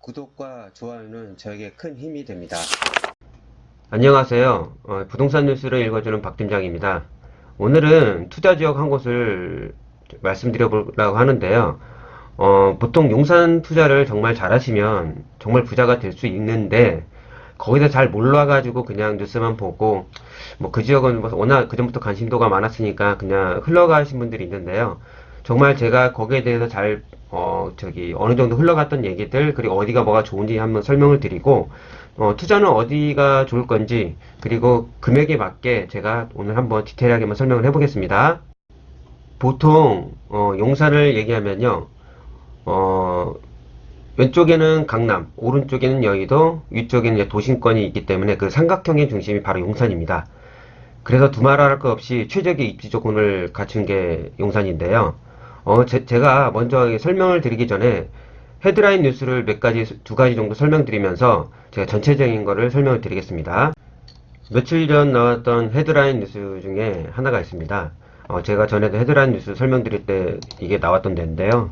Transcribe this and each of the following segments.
구독과 좋아요는 저에게 큰 힘이 됩니다. 안녕하세요. 부동산 뉴스를 읽어주는 박 팀장입니다. 오늘은 투자 지역 한 곳을 말씀드려보려고 하는데요. 보통 용산 투자를 정말 잘하시면 정말 부자가 될 수 있는데 거기다 잘 몰라가지고 그냥 뉴스만 보고 뭐 그 지역은 뭐 워낙 그전부터 관심도가 많았으니까 그냥 흘러가신 분들이 있는데요. 정말 제가 거기에 대해서 잘 어느 정도 흘러갔던 얘기들, 그리고 어디가 뭐가 좋은지 한번 설명을 드리고, 투자는 어디가 좋을 건지, 그리고 금액에 맞게 제가 오늘 한번 디테일하게 한번 설명을 해보겠습니다. 보통, 용산을 얘기하면요, 어, 왼쪽에는 강남, 오른쪽에는 여의도, 위쪽에는 이제 도심권이 있기 때문에 그 삼각형의 중심이 바로 용산입니다. 그래서 두말할 것 없이 최적의 입지 조건을 갖춘 게 용산인데요. 제가 먼저 설명을 드리기 전에 헤드라인 뉴스를 두 가지 정도 설명드리면서 제가 전체적인 거를 설명을 드리겠습니다. 며칠 전 나왔던 헤드라인 뉴스 중에 하나가 있습니다. 제가 전에도 헤드라인 뉴스 설명드릴 때 이게 나왔던 데인데요.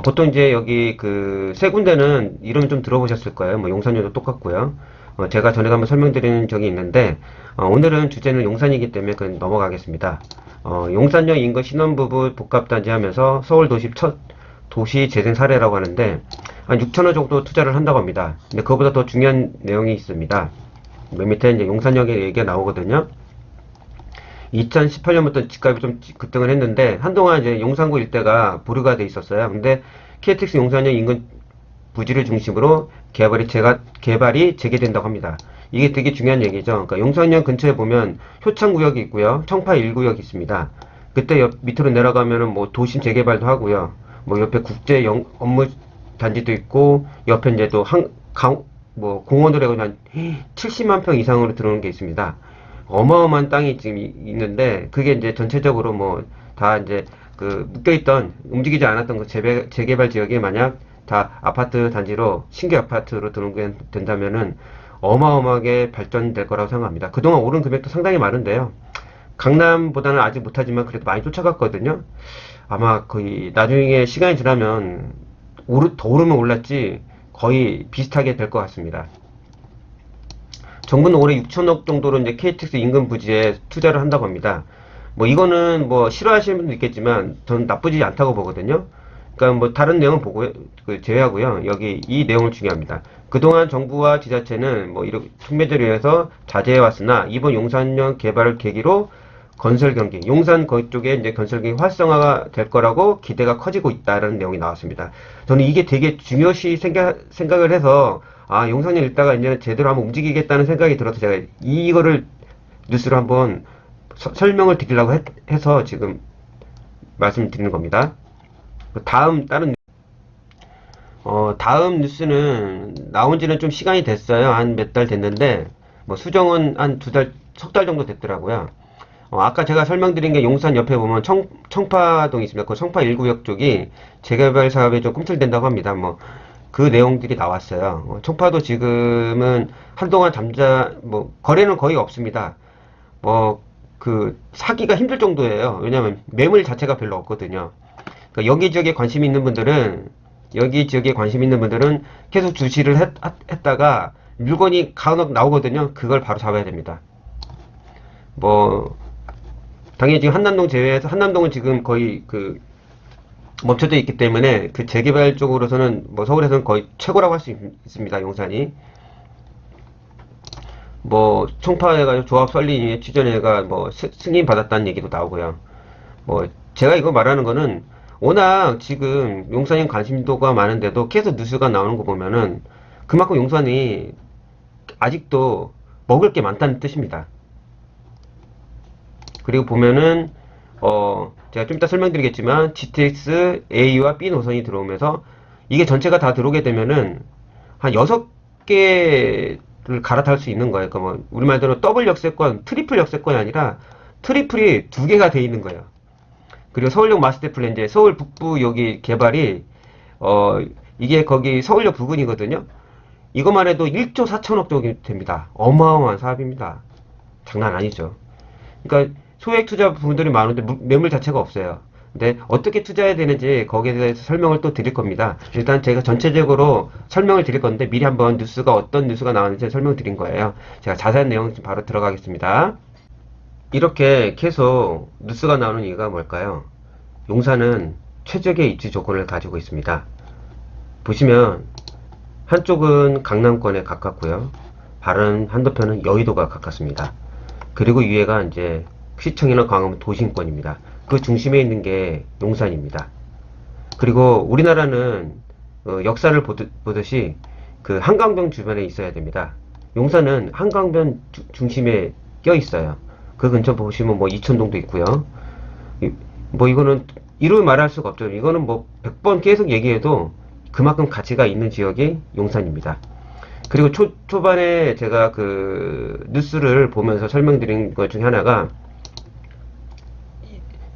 보통 이제 여기 그 세 군데는 이름 좀 들어보셨을 거예요. 뭐 용산역도 똑같고요. 제가 전에도 한번 설명드린 적이 있는데, 오늘은 주제는 용산이기 때문에 그냥 넘어가겠습니다. 용산역 인근 신혼부부 복합단지 하면서 서울 도시 첫 도시 재생 사례라고 하는데, 한 6천억 정도 투자를 한다고 합니다. 근데 그거보다 더 중요한 내용이 있습니다. 맨 밑에 이제 용산역에 얘기가 나오거든요. 2018년부터 집값이 좀 급등을 했는데 한동안 이제 용산구 일대가 보류가 돼 있었어요. 근데 KTX 용산역 인근 부지를 중심으로 개발이 재개된다고 합니다. 이게 되게 중요한 얘기죠. 그러니까 용산역 근처에 보면 효창구역이 있고요. 청파 1구역이 있습니다. 그때 밑으로 내려가면은 뭐 도심 재개발도 하고요. 뭐 옆에 업무 단지도 있고 옆에 이제 또 뭐 공원으로 해서 한 70만 평 이상으로 들어오는 게 있습니다. 어마어마한 땅이 지금 있는데 그게 이제 전체적으로 뭐 다 이제 그 묶여있던 움직이지 않았던 그 재개발 지역이 만약 다 아파트 단지로 신규 아파트로 들어오게 된다면은 어마어마하게 발전될 거라고 생각합니다. 그동안 오른 금액도 상당히 많은데요. 강남보다는 아직 못하지만 그래도 많이 쫓아갔거든요. 아마 거의 나중에 시간이 지나면 더 오르면 올랐지 거의 비슷하게 될 것 같습니다. 정부는 올해 6천억 정도로 이제 KTX 인근 부지에 투자를 한다고 합니다. 뭐 이거는 뭐 싫어하시는 분도 있겠지만 저는 나쁘지 않다고 보거든요. 그러니까 뭐 다른 내용은 제외하고요. 여기 이 내용을 중요합니다. 그동안 정부와 지자체는 뭐 이렇게 촉매제를 위해서 자제해 왔으나 이번 용산역 개발을 계기로 건설 경기, 용산 거기 쪽에 이제 건설 경기 활성화가 될 거라고 기대가 커지고 있다는 내용이 나왔습니다. 저는 이게 되게 중요시 생각을 해서 용산역 읽다가 이제는 제대로 한번 움직이겠다는 생각이 들어서 제가 이거를 뉴스로 한번 설명을 드리려고 해서 지금 말씀드리는 겁니다. 다음 뉴스는 나온 지는 좀 시간이 됐어요. 한 몇 달 됐는데, 뭐 수정은 한 석 달 정도 됐더라고요. 아까 제가 설명드린 게 용산 옆에 보면 청파동이 있습니다. 그 청파 1구역 쪽이 재개발 사업에 좀 꿈틀댄다고 합니다. 뭐, 그 내용들이 나왔어요. 청파도 지금은 한동안 거래는 거의 없습니다. 뭐, 사기가 힘들 정도예요. 왜냐면 매물 자체가 별로 없거든요. 그러니까 여기 지역에 관심 있는 분들은 계속 주시를 했다가 물건이 간혹 나오거든요. 그걸 바로 잡아야 됩니다. 뭐, 당연히 지금 한남동 제외해서 한남동은 지금 거의 멈춰져 있기 때문에 그 재개발 쪽으로서는 뭐 서울에서는 거의 최고라고 할 수 있습니다. 용산이. 뭐 총파해가지고 조합 설립에 추진회가 뭐 승인 받았다는 얘기도 나오고요. 뭐 제가 이거 말하는 거는 워낙 지금 용산에 관심도가 많은데도 계속 뉴스가 나오는 거 보면은 그만큼 용산이 아직도 먹을 게 많다는 뜻입니다. 그리고 보면은 제가 좀 이따 설명드리겠지만 GTX A와 B 노선이 들어오면서 이게 전체가 다 들어오게 되면은 한 6개를 갈아탈 수 있는 거예요. 그러니까 뭐 우리말대로 더블 역세권, 트리플 역세권이 아니라 트리플이 2개가 돼 있는 거예요. 그리고 서울역 마스터 플랜 이제 서울 북부 여기 개발이 이게 거기 서울역 부근이거든요. 이것만 해도 1조 4천억 정도 됩니다. 어마어마한 사업입니다. 장난 아니죠. 그러니까 소액 투자 분들이 많은데 매물 자체가 없어요. 근데 어떻게 투자해야 되는지 거기에 대해서 설명을 또 드릴 겁니다. 일단 제가 전체적으로 설명을 드릴 건데 미리 한번 뉴스가 어떤 뉴스가 나왔는지 설명을 드린 거예요. 제가 자세한 내용 좀 바로 들어가겠습니다. 이렇게 계속 뉴스가 나오는 이유가 뭘까요? 용산은 최적의 입지 조건을 가지고 있습니다. 보시면 한쪽은 강남권에 가깝고요. 다른 한도편은 여의도가 가깝습니다. 그리고 위에가 이제 시청이나 광화문 도심권입니다. 그 중심에 있는 게 용산입니다. 그리고 우리나라는 역사를 보듯이 그 한강변 주변에 있어야 됩니다. 용산은 한강변 중심에 껴 있어요. 그 근처 보시면 뭐 이천동도 있고요. 뭐 이거는 이루 말할 수가 없죠. 이거는 뭐 100번 계속 얘기해도 그만큼 가치가 있는 지역이 용산입니다. 그리고 초반에 제가 그 뉴스를 보면서 설명드린 것 중에 하나가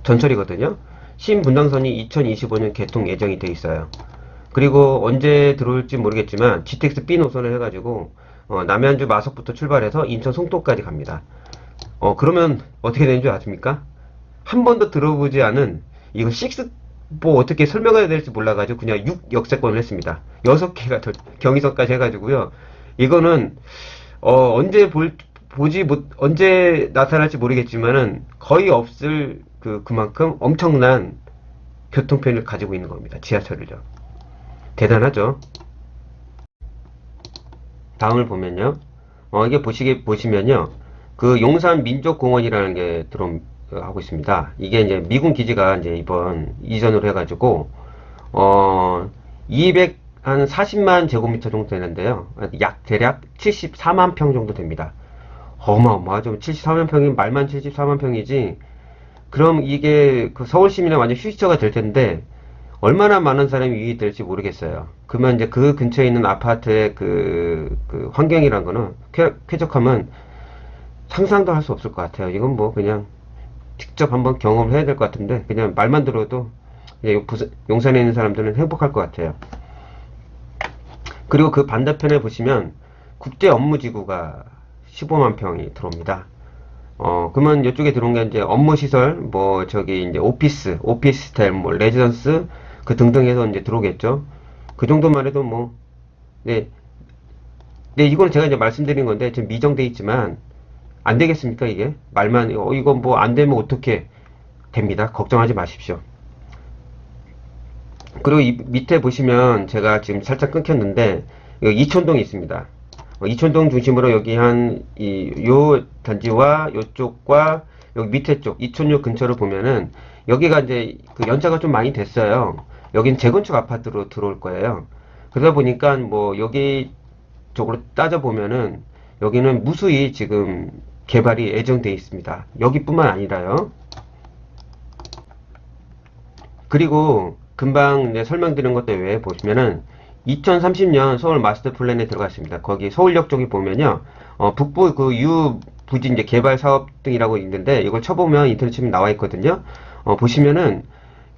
전철이거든요. 신분당선이 2025년 개통 예정이 돼 있어요. 그리고 언제 들어올지 모르겠지만 GTX B 노선을 해가지고 남양주 마석부터 출발해서 인천 송도까지 갑니다. 그러면 어떻게 되는 줄 아십니까? 한 번도 들어보지 않은 이거 6, 뭐 어떻게 설명해야 될지 몰라가지고 그냥 6 역세권을 했습니다. 6개가 경의선까지 해가지고요. 이거는 언제 나타날지 모르겠지만은 거의 없을 그만큼 엄청난 교통편을 가지고 있는 겁니다. 지하철을요. 대단하죠. 다음을 보면요. 이게 보시면요. 그 용산 민족공원이라는 게 하고 있습니다. 이게 이제 미군 기지가 이제 이번 이전으로 해가지고, 40만 제곱미터 정도 되는데요. 대략 74만 평 정도 됩니다. 어마어마하죠. 74만 평이 말만 74만 평이지. 그럼 이게 그 서울 시민의 완전 휴식처가 될 텐데, 얼마나 많은 사람이 유입이 될지 모르겠어요. 그러면 이제 그 근처에 있는 아파트의 그 환경이란 거는 쾌적하면 상상도 할 수 없을 것 같아요. 이건 뭐 그냥 직접 한번 경험을 해야 될 것 같은데, 그냥 말만 들어도 용산에 있는 사람들은 행복할 것 같아요. 그리고 그 반대편에 보시면 국제 업무지구가 15만 평이 들어옵니다. 그러면 이쪽에 들어온 게 이제 업무시설, 뭐 저기 이제 오피스텔, 뭐 레지던스 그 등등 해서 이제 들어오겠죠. 그 정도만 해도 뭐, 네, 이거는 제가 이제 말씀드린 건데 지금 미정돼 있지만 안 되겠습니까 이게? 말만 이건 뭐 안 되면 어떻게 됩니다. 걱정하지 마십시오. 그리고 이 밑에 보시면 제가 지금 살짝 끊겼는데 여기 이촌동이 있습니다. 이촌동 중심으로 여기 요 단지와 요쪽과 여기 밑에 쪽 이촌역 근처를 보면은 여기가 이제 그 연차가 좀 많이 됐어요. 여긴 재건축 아파트로 들어올 거예요. 그러다 보니까 뭐 여기 쪽으로 따져보면은 여기는 무수히 지금 개발이 예정되어 있습니다. 여기뿐만 아니라요. 그리고 금방 이제 설명드린 것들 외에 보시면은 2030년 서울 마스터 플랜에 들어가 있습니다. 거기 서울역 쪽에 보면요. 북부 그 부지 이제 개발 사업 등이라고 있는데 이걸 쳐보면 인터넷 치면 나와 있거든요. 보시면은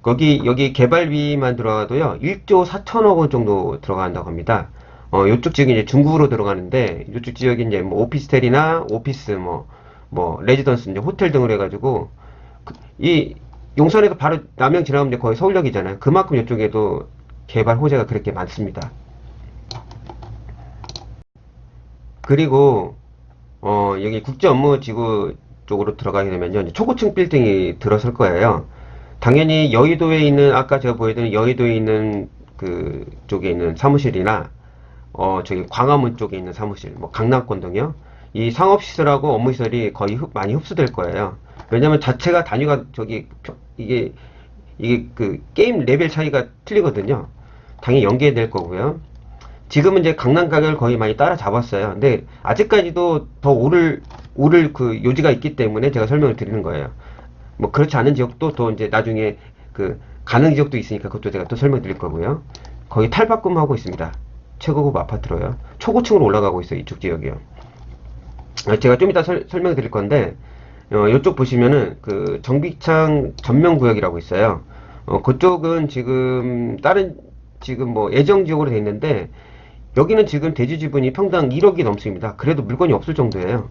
여기 개발비만 들어가도요. 1조 4천억 원 정도 들어간다고 합니다. 요쪽 지역이 이제 중구로 들어가는데 요쪽 지역이 이제 뭐 오피스텔이나 오피스 뭐 레지던스 이제 호텔 등으로 해가지고 이 용산에서 바로 남양 지나가면 이제 거의 서울역이잖아요. 그만큼 이쪽에도 개발 호재가 그렇게 많습니다. 그리고 여기 국제업무지구 쪽으로 들어가게 되면요, 이제 초고층 빌딩이 들어설 거예요. 당연히 여의도에 있는 아까 제가 보여드린 여의도에 있는 그 쪽에 있는 사무실이나 저기 광화문 쪽에 있는 사무실, 뭐 강남권 등요. 이 상업시설하고 업무시설이 거의 많이 흡수될 거예요. 왜냐면 자체가 단위가 이게 그 게임 레벨 차이가 틀리거든요. 당연히 연계될 거고요. 지금은 이제 강남 가격을 거의 많이 따라잡았어요. 근데 아직까지도 더 오를 그 요지가 있기 때문에 제가 설명을 드리는 거예요. 뭐 그렇지 않은 지역도 또 이제 나중에 그 가는 지역도 있으니까 그것도 제가 또 설명드릴 거고요. 거의 탈바꿈하고 있습니다. 최고급 아파트로요. 초고층으로 올라가고 있어요. 이쪽 지역이요. 제가 좀 이따 설명 드릴 건데 이쪽 보시면은 그 정비창 전면구역이라고 있어요. 그쪽은 지금 지금 뭐 예정 지역으로 돼 있는데 여기는 지금 대지 지분이 평당 1억이 넘습니다. 그래도 물건이 없을 정도예요.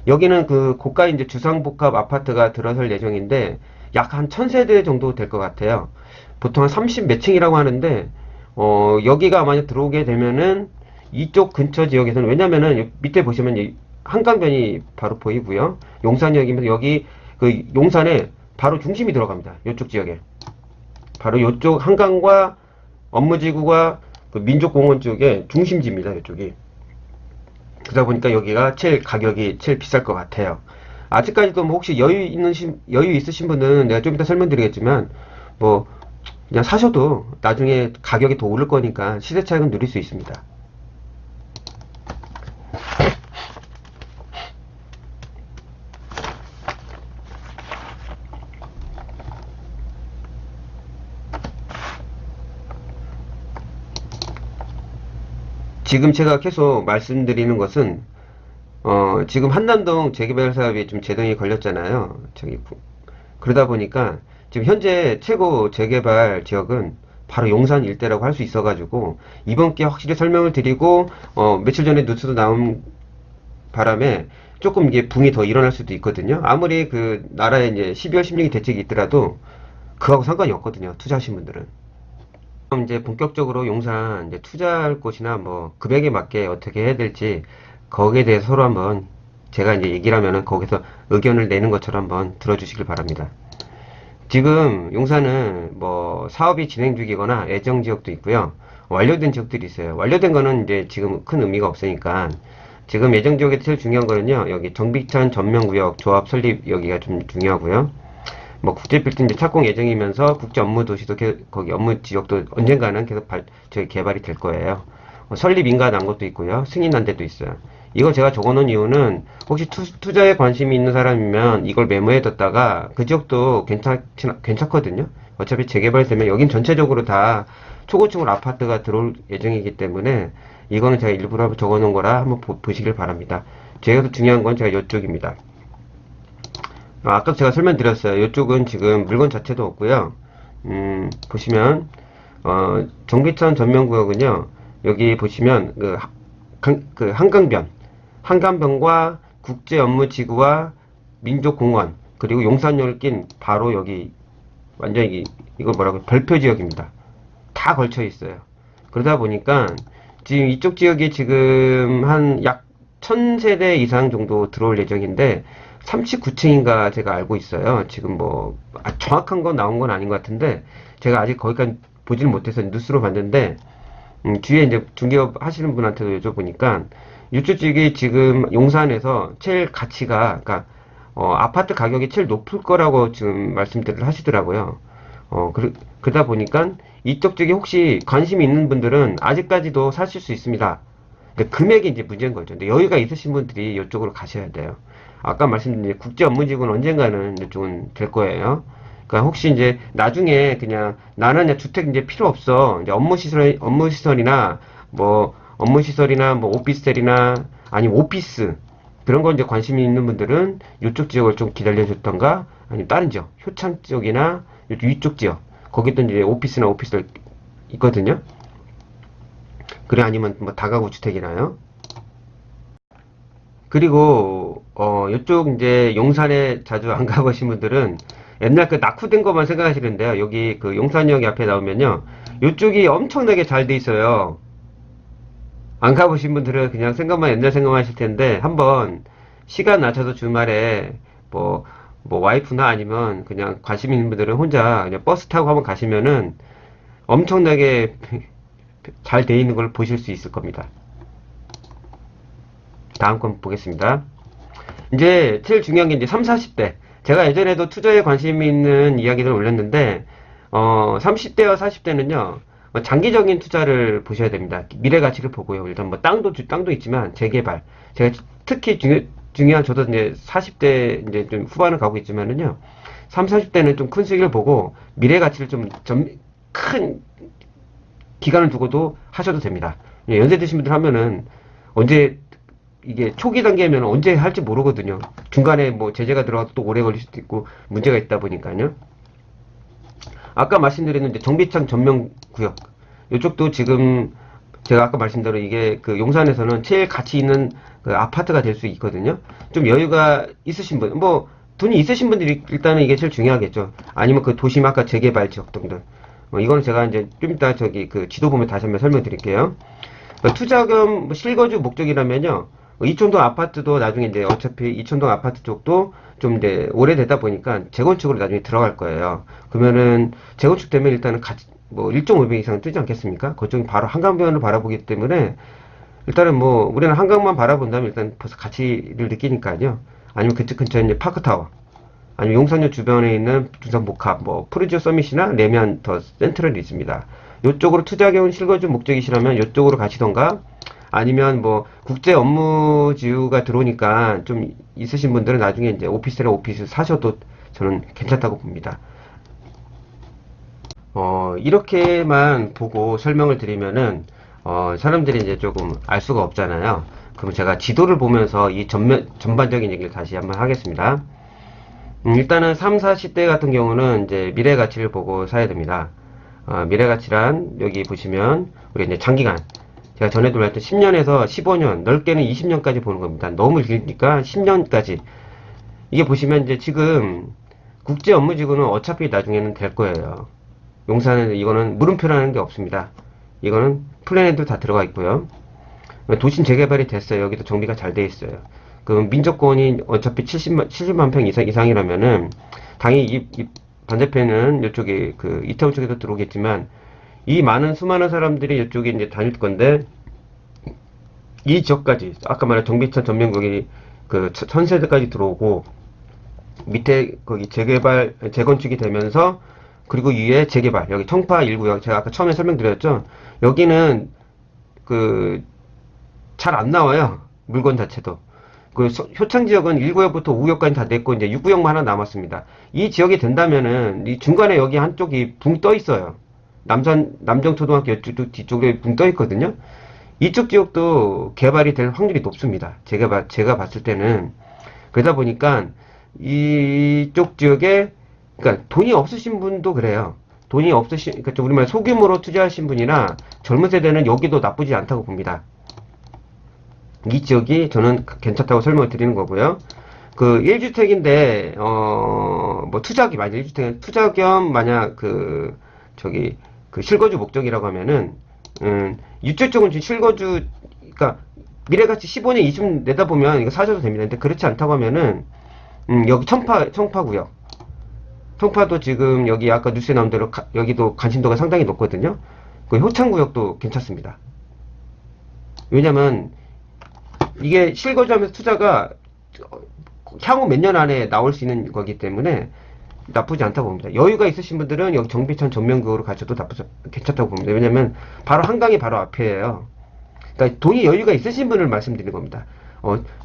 여기는 그 고가 이제 주상복합 아파트가 들어설 예정인데 약 한 1000세대 정도 될 것 같아요. 보통 한 30 몇 층이라고 하는데, 여기가 만약 들어오게 되면은 이쪽 근처 지역에서는, 왜냐면은 밑에 보시면 한강변이 바로 보이고요. 용산역이면서 여기 그 용산에 바로 중심이 들어갑니다. 이쪽 지역에. 바로 이쪽 한강과 업무지구가 그 민족공원 쪽에 중심지입니다. 이쪽이. 그러다 보니까 여기가 제일 가격이 제일 비쌀 것 같아요. 아직까지도 뭐 혹시 여유 있으신 분은 내가 좀 이따 설명드리겠지만, 뭐, 그냥 사셔도 나중에 가격이 더 오를 거니까 시세 차익은 누릴 수 있습니다. 지금 제가 계속 말씀드리는 것은, 지금 한남동 재개발 사업이 좀 제동이 걸렸잖아요. 그러다 보니까 지금 현재 최고 재개발 지역은 바로 용산 일대라고 할 수 있어가지고, 이번 기회에 확실히 설명을 드리고, 며칠 전에 뉴스도 나온 바람에 조금 이게 붐이 더 일어날 수도 있거든요. 아무리 그 나라에 이제 12월 16일 대책이 있더라도 그거하고 상관이 없거든요. 투자하신 분들은. 그럼 이제 본격적으로 용산 이제 투자할 곳이나 뭐 금액에 맞게 어떻게 해야 될지 거기에 대해서 서로 한번 제가 이제 얘기를 하면은 거기서 의견을 내는 것처럼 한번 들어주시길 바랍니다. 지금 용산은 뭐 사업이 진행 중이거나 예정 지역도 있고요. 완료된 지역들이 있어요. 완료된 거는 이제 지금 큰 의미가 없으니까 지금 예정 지역에 제일 중요한 거는요. 여기 정비천 전면구역 조합 설립 여기가 좀 중요하고요. 뭐 국제 빌딩 이제 착공 예정이면서 국제 업무 도시도 거기 업무 지역도 언젠가는 계속 저기 개발이 될 거예요. 설립 인가 난 것도 있고요. 승인 난 데도 있어요. 이거 제가 적어놓은 이유는 혹시 투자에 관심이 있는 사람이면 이걸 메모해뒀다가 그 지역도 괜찮거든요. 어차피 재개발되면 여긴 전체적으로 다 초고층으로 아파트가 들어올 예정이기 때문에 이거는 제가 일부러 적어놓은 거라 한번 보시길 바랍니다. 제가 더 중요한 건 제가 이쪽입니다. 아까 제가 설명드렸어요. 이쪽은 지금 물건 자체도 없고요. 보시면 정비천 전면구역은요. 여기 보시면 그 한강변과 국제업무지구와 민족공원 그리고 용산역을 낀 바로 여기 완전히 이거 뭐라고 별표지역입니다. 다 걸쳐 있어요. 그러다 보니까 지금 이쪽 지역이 지금 한 약 1000세대 이상 정도 들어올 예정인데 39층인가 제가 알고 있어요. 지금 뭐 정확한 건 나온 건 아닌 것 같은데 제가 아직 거기까지 보지는 못해서 뉴스로 봤는데 주위에 이제 중개업 하시는 분한테도 여쭤보니까 이쪽 지역이 지금 용산에서 제일 가치가 그러니까 아파트 가격이 제일 높을 거라고 지금 말씀들을 하시더라고요. 그러다 보니까 이쪽 쪽에 혹시 관심이 있는 분들은 아직까지도 사실 수 있습니다. 근데 금액이 이제 문제인 거죠. 근데 여유가 있으신 분들이 이쪽으로 가셔야 돼요. 아까 말씀드린 국제 업무지구는 언젠가는 이쪽은 될 거예요. 그러니까 혹시 이제 나중에 그냥 나는 그냥 주택 이제 필요 없어. 이제 업무시설이나 뭐 오피스텔이나 아니면 오피스 그런 거 이제 관심이 있는 분들은 이쪽 지역을 좀 기다려줬던가 아니면 다른 지역, 효창 지역이나 위쪽 지역 거기도 이제 오피스나 오피스텔 있거든요. 그래 아니면 뭐 다가구 주택이나요. 그리고 이쪽 이제 용산에 자주 안 가보신 분들은 옛날 그 낙후된 것만 생각하시는데요. 여기 그 용산역 앞에 나오면요. 이쪽이 엄청나게 잘 돼 있어요. 안 가보신 분들은 그냥 옛날 생각만 하실 텐데 한번 시간 낮춰서 주말에 뭐 와이프나 아니면 그냥 관심 있는 분들은 혼자 그냥 버스 타고 한번 가시면은 엄청나게 잘 돼 있는 걸 보실 수 있을 겁니다. 다음 건 보겠습니다. 이제 제일 중요한 게 이제 3, 40대. 제가 예전에도 투자에 관심이 있는 이야기를 올렸는데, 30대와 40대는요, 장기적인 투자를 보셔야 됩니다. 미래 가치를 보고요. 일단 뭐 땅도 있지만 재개발. 제가 특히 중요한 저도 이제 40대 이제 좀 후반을 가고 있지만은요, 3, 40대는 좀 큰 수익을 보고 미래 가치를 좀 큰 기간을 두고도 하셔도 됩니다. 연세 드신 분들 하면은 언제 이게 초기 단계면 언제 할지 모르거든요. 중간에 뭐 제재가 들어가도 또 오래 걸릴 수도 있고 문제가 있다 보니까요. 아까 말씀드렸는데 정비창 전면 구역 이쪽도 지금 제가 아까 말씀대로 이게 그 용산에서는 제일 가치 있는 그 아파트가 될 수 있거든요. 좀 여유가 있으신 분, 뭐 돈이 있으신 분들이 일단은 이게 제일 중요하겠죠. 아니면 그 도심 아까 재개발 지역 등등. 이거는 제가 이제 좀 이따 저기 그 지도 보면 다시 한번 설명드릴게요. 투자 겸 실거주 목적이라면요. 이촌동 아파트도 나중에 이제 어차피 이촌동 아파트 쪽도 좀 이제 오래되다 보니까 재건축으로 나중에 들어갈 거예요. 그러면은 재건축되면 일단은 같이 뭐 1.5배 이상 뜨지 않겠습니까? 그쪽이 바로 한강변을 바라보기 때문에 일단은 뭐 우리는 한강만 바라본다면 일단 벌써 가치를 느끼니까요. 아니면 그쪽 근처에 이제 파크타워, 아니면 용산역 주변에 있는 두산 복합, 뭐 프리지오 서밋이나 레미안 더 센트럴이 있습니다. 이쪽으로 투자 경운 실거주 목적이시라면 이쪽으로 가시던가, 아니면 뭐 국제 업무지구가 들어오니까 좀 있으신 분들은 나중에 이제 오피스나 오피스 사셔도 저는 괜찮다고 봅니다. 이렇게만 보고 설명을 드리면은 사람들이 이제 조금 알 수가 없잖아요. 그럼 제가 지도를 보면서 이 전반적인 얘기를 다시 한번 하겠습니다. 일단은 3, 40대 같은 경우는 이제 미래 가치를 보고 사야 됩니다. 미래 가치란 여기 보시면 우리 이제 장기간, 제가 전에도 말했던 10년에서 15년, 넓게는 20년까지 보는 겁니다. 너무 길니까 10년까지. 이게 보시면 이제 지금 국제 업무지구는 어차피 나중에는 될 거예요. 용산은 이거는 물음표라는 게 없습니다. 이거는 플랜에도 다 들어가 있고요. 도심 재개발이 됐어요. 여기도 정비가 잘 돼 있어요. 그럼 민족권이 어차피 70만 평 이상이라면은 당연히 이 반대편은 이쪽에 그 이태원 쪽에도 들어오겠지만 이 많은 수많은 사람들이 이쪽에 이제 다닐 건데 이 지역까지 아까 말한 정비천 전면구역이 그 1000세대까지 들어오고 밑에 거기 재개발 재건축이 되면서 그리고 위에 재개발 여기 청파 1구역 제가 아까 처음에 설명드렸죠. 여기는 그 잘 안 나와요. 물건 자체도. 그 효창 지역은 1구역부터 5구역까지 다 됐고 이제 6구역만 하나 남았습니다. 이 지역이 된다면은 이 중간에 여기 한쪽이 붕 떠 있어요. 남정초등학교 이쪽 뒤쪽에 붕 떠 있거든요. 이쪽 지역도 개발이 될 확률이 높습니다. 제가 봤을 때는. 그러다 보니까 이쪽 지역에 그러니까 돈이 없으신 분도 그래요. 그러니까 좀 우리말 소규모로 투자하신 분이나 젊은 세대는 여기도 나쁘지 않다고 봅니다. 이 지역이 저는 괜찮다고 설명을 드리는 거고요. 그 1주택인데 뭐 만약 1주택 투자 겸 만약 그 실거주 목적이라고 하면은 이쪽 쪽은 지금 실거주 그러니까 미래가치 15년 20년 내다보면 이거 사셔도 됩니다. 근데 그렇지 않다고 하면은 여기 청파구역 청파도 지금 여기 아까 뉴스에 나온 대로 여기도 관심도가 상당히 높거든요. 그 효창구역도 괜찮습니다. 왜냐면 이게 실거주하면서 투자가 향후 몇 년 안에 나올 수 있는 거기 때문에 나쁘지 않다고 봅니다. 여유가 있으신 분들은 여기 정비천 전면구역으로 가셔도 괜찮다고 봅니다. 왜냐면 바로 한강이 바로 앞이에요. 그러니까 돈이 여유가 있으신 분을 말씀드리는 겁니다.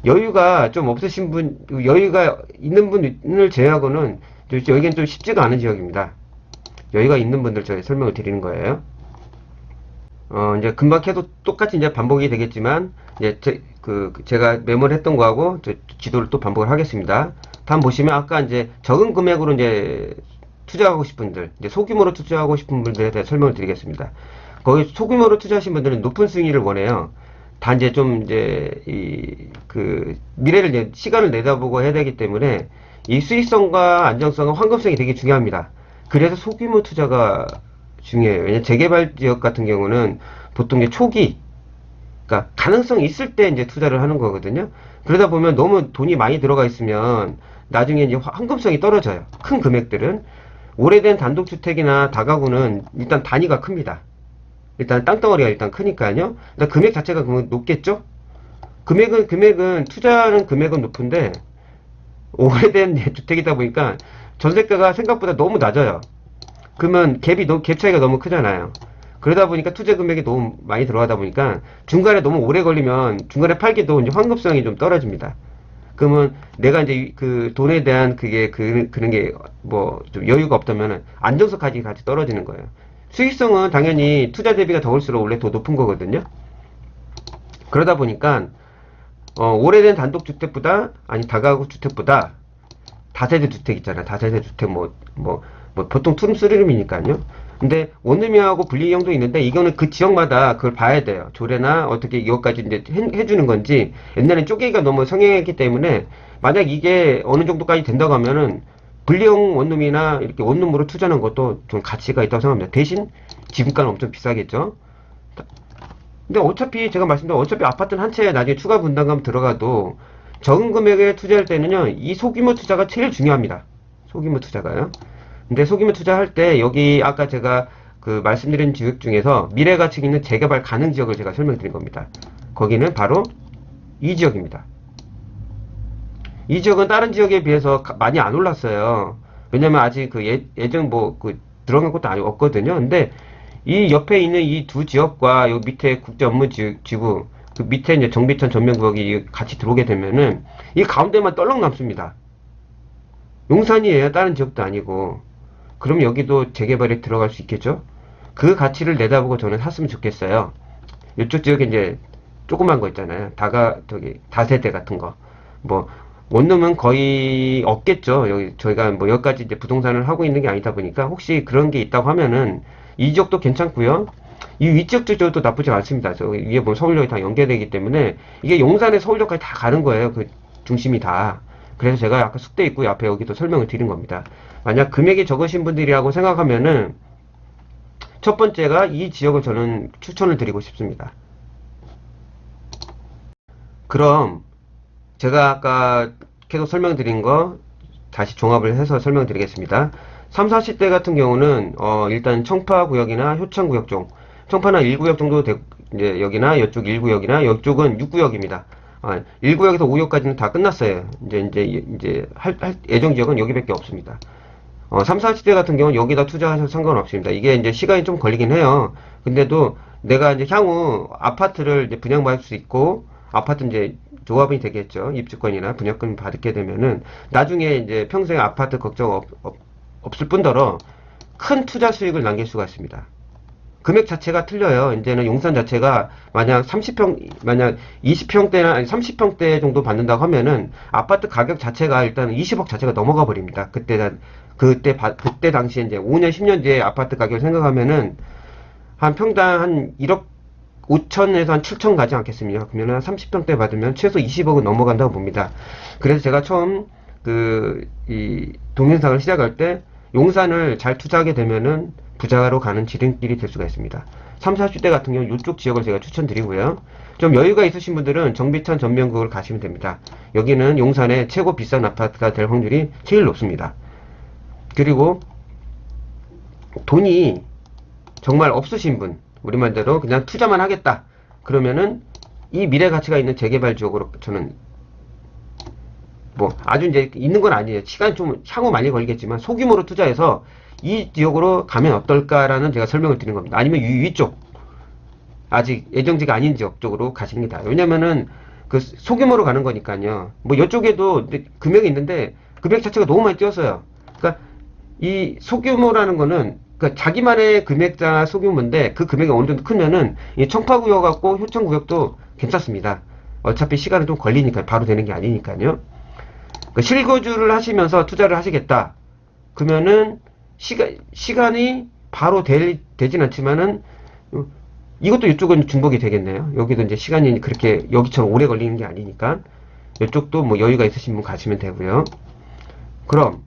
여유가 좀 없으신 분, 여유가 있는 분을 제외하고는 여기는 좀 쉽지가 않은 지역입니다. 여유가 있는 분들 저희 설명을 드리는 거예요. 이제 금방 해도 똑같이 이제 반복이 되겠지만, 이제 제가 메모를 했던 거하고 지도를 또 반복을 하겠습니다. 다음 보시면 아까 이제 적은 금액으로 이제 투자하고 싶은 분들, 이제 소규모로 투자하고 싶은 분들에 대해 설명을 드리겠습니다. 거기 소규모로 투자하신 분들은 높은 수익률을 원해요. 단 이제 좀 이제 미래를 이제 시간을 내다보고 해야 되기 때문에 이 수익성과 안정성과 환급성이 되게 중요합니다. 그래서 소규모 투자가 중요해요. 왜냐면 재개발 지역 같은 경우는 보통 이제 초기, 그러니까 가능성이 있을 때 이제 투자를 하는 거거든요. 그러다 보면 너무 돈이 많이 들어가 있으면 나중에 이제 환급성이 떨어져요. 큰 금액들은. 오래된 단독주택이나 다가구는 일단 단위가 큽니다. 일단 땅덩어리가 일단 크니까요. 일단 금액 자체가 높겠죠? 투자하는 금액은 높은데, 오래된 주택이다 보니까 전세가가 생각보다 너무 낮아요. 그러면 갭 차이가 너무 크잖아요. 그러다 보니까 투자 금액이 너무 많이 들어가다 보니까 중간에 너무 오래 걸리면 중간에 팔기도 이제 환급성이 좀 떨어집니다. 그러면 내가 이제 그 돈에 대한 그런 게 뭐 좀 여유가 없다면 안정성까지 같이 떨어지는 거예요. 수익성은 당연히 투자 대비가 더울수록 원래 더 높은 거거든요. 그러다 보니까 오래된 단독주택보다 아니 다가구 주택보다 다세대 주택 있잖아요. 다세대 주택 뭐 보통 투룸 쓰리룸이니까요. 근데 원룸이하고 분리형도 있는데 이거는 그 지역마다 그걸 봐야 돼요. 조례나 어떻게 이것까지 이제 해주는 건지. 옛날엔 쪼개기가 너무 성행했기 때문에 만약 이게 어느 정도까지 된다고 하면은 분리형 원룸이나 이렇게 원룸으로 투자하는 것도 좀 가치가 있다고 생각합니다. 대신 지분가는 엄청 비싸겠죠. 근데 어차피 제가 말씀드린 어차피 아파트는 한 채에 나중에 추가 분담금 들어가도 적은 금액에 투자할 때는요, 이 소규모 투자가 제일 중요합니다. 소규모 투자가요. 근데 소규모 투자할 때 여기 아까 제가 그 말씀드린 지역 중에서 미래 가치 있는 재개발 가능 지역을 제가 설명드린 겁니다. 거기는 바로 이 지역입니다. 이 지역은 다른 지역에 비해서 많이 안 올랐어요. 왜냐면 아직 그 예정 뭐 그 들어간 것도 아직 없거든요. 근데 이 옆에 있는 이 두 지역과 요 밑에 국제 업무 지구 그 밑에 이제 정비천 전면구역이 같이 들어오게 되면은 이 가운데만 떨렁 남습니다. 용산이에요. 다른 지역도 아니고. 그럼 여기도 재개발에 들어갈 수 있겠죠? 그 가치를 내다보고 저는 샀으면 좋겠어요. 이쪽 지역에 이제 조그만 거 있잖아요. 다세대 같은 거. 뭐, 원룸은 거의 없겠죠. 여기, 저희가 뭐 여기까지 이제 부동산을 하고 있는 게 아니다 보니까 혹시 그런 게 있다고 하면은 이 지역도 괜찮고요. 이 위쪽 지역도 나쁘지 않습니다. 저 위에 보면 서울역이 다 연계되기 때문에 이게 용산에 서울역까지 다 가는 거예요. 그 중심이 다. 그래서 제가 아까 숙대 있고 앞에 여기도 설명을 드린 겁니다. 만약 금액이 적으신 분들이라고 생각하면은 첫 번째가 이 지역을 저는 추천을 드리고 싶습니다. 그럼 제가 아까 계속 설명드린 거 다시 종합을 해서 설명드리겠습니다. 3, 40대 같은 경우는 일단 청파구역이나 효창구역 쪽 청파나 1구역 정도 이제 여기나 이쪽 1구역이나 이쪽은 6구역입니다. 1구역에서 5구역까지는 다 끝났어요. 이제 예정 지역은 여기밖에 없습니다. 3, 40대 같은 경우는 여기다 투자하셔도 상관없습니다. 이게 이제 시간이 좀 걸리긴 해요. 근데도 내가 이제 향후 아파트를 이제 분양받을 수 있고, 아파트 이제 조합이 되겠죠. 입주권이나 분양권 받게 되면은, 나중에 이제 평생 아파트 걱정 없을 뿐더러 큰 투자 수익을 남길 수가 있습니다. 금액 자체가 틀려요. 이제는 용산 자체가 만약 20평대나 아니 30평대 정도 받는다고 하면은 아파트 가격 자체가 일단 20억 자체가 넘어가 버립니다. 그때 당시에 이제 5년, 10년 뒤에 아파트 가격을 생각하면은 한 평당 한 1억 5천에서 한 7천 가지 않겠습니까? 그러면 한 30평대 받으면 최소 20억은 넘어간다고 봅니다. 그래서 제가 처음 이 동영상을 시작할 때 용산을 잘 투자하게 되면은 부자로 가는 지름길이 될 수가 있습니다. 3, 40대 같은 경우 이쪽 지역을 제가 추천드리고요. 좀 여유가 있으신 분들은 정비천 전면구역을 가시면 됩니다. 여기는 용산의 최고 비싼 아파트가 될 확률이 제일 높습니다. 그리고 돈이 정말 없으신 분, 우리 말대로 그냥 투자만 하겠다. 그러면은 이 미래 가치가 있는 재개발 지역으로 저는 뭐 아주 이제 있는 건 아니에요. 시간이 좀 향후 많이 걸리겠지만 소규모로 투자해서 이 지역으로 가면 어떨까라는 제가 설명을 드리는 겁니다. 아니면 위쪽 아직 예정지가 아닌 지역 쪽으로 가십니다. 왜냐면은 그 소규모로 가는 거니까요. 뭐 이쪽에도 금액이 있는데 금액 자체가 너무 많이 뛰었어요. 그러니까 이 소규모라는 거는 그러니까 자기만의 금액자 소규모인데 그 금액이 어느 정도 크면은 이 청파구역 같고 효창구역도 괜찮습니다. 어차피 시간은 좀 걸리니까 바로 되는 게 아니니까요. 그러니까 실거주를 하시면서 투자를 하시겠다. 그러면은 시간이 바로 되진 않지만은 이것도 이쪽은 중복이 되겠네요. 여기도 이제 시간이 그렇게 여기처럼 오래 걸리는 게 아니니까 이쪽도 뭐 여유가 있으신 분 가시면 되고요. 그럼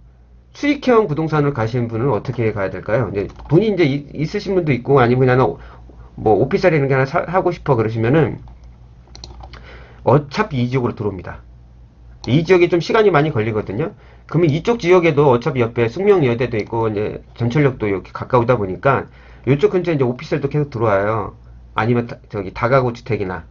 수익형 부동산을 가시는 분은 어떻게 가야 될까요? 이제 돈이 이제 있으신 분도 있고 아니면 그냥 뭐 오피스텔 이런 게 하나 하고 싶어 그러시면은 어차피 이 지역으로 들어옵니다. 이 지역에 좀 시간이 많이 걸리거든요. 그러면 이쪽 지역에도 어차피 옆에 숙명여대도 있고 이제 전철역도 이렇게 가까우다 보니까 이쪽 근처에 이제 오피스텔도 계속 들어와요. 아니면 다가구 주택이나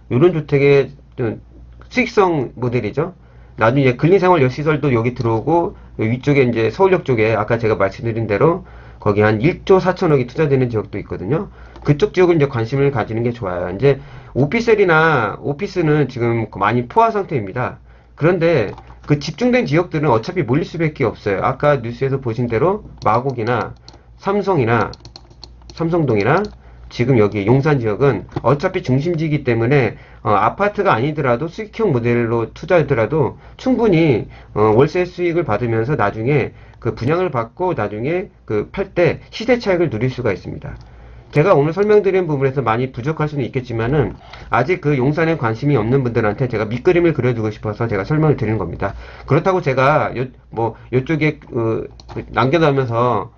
이런 주택의 좀 수익성 모델이죠. 나중에 근린생활 시설도 여기 들어오고 위쪽에 이제 서울역 쪽에 아까 제가 말씀드린 대로 거기 한 1조 4천억이 투자되는 지역도 있거든요. 그쪽 지역을 이제 관심을 가지는 게 좋아요. 이제 오피스텔이나 오피스는 지금 많이 포화 상태입니다. 그런데 그 집중된 지역들은 어차피 몰릴 수밖에 없어요. 아까 뉴스에서 보신 대로 마곡이나 삼성동이나 지금 여기 용산 지역은 어차피 중심지이기 때문에 아파트가 아니더라도 수익형 모델로 투자하더라도 충분히 월세 수익을 받으면서 나중에 그 분양을 받고 나중에 그 팔 때 시세 차익을 누릴 수가 있습니다. 제가 오늘 설명드린 부분에서 많이 부족할 수는 있겠지만은 아직 그 용산에 관심이 없는 분들한테 제가 밑그림을 그려주고 싶어서 제가 설명을 드리는 겁니다. 그렇다고 제가 요쪽에 남기면서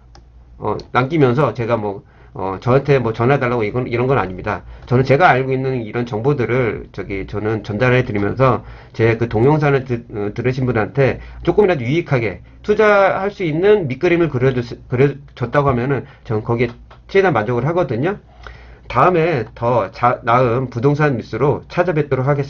제가 저한테 전화달라고 이런 건 아닙니다. 저는 제가 알고 있는 이런 정보들을 저는 전달해 드리면서 제 그 동영상을 들으신 분한테 조금이라도 유익하게 투자할 수 있는 밑그림을 그려줬다고 하면은 저는 거기에 최대한 만족을 하거든요. 다음에 더 나은 부동산 뉴스로 찾아뵙도록 하겠습니다.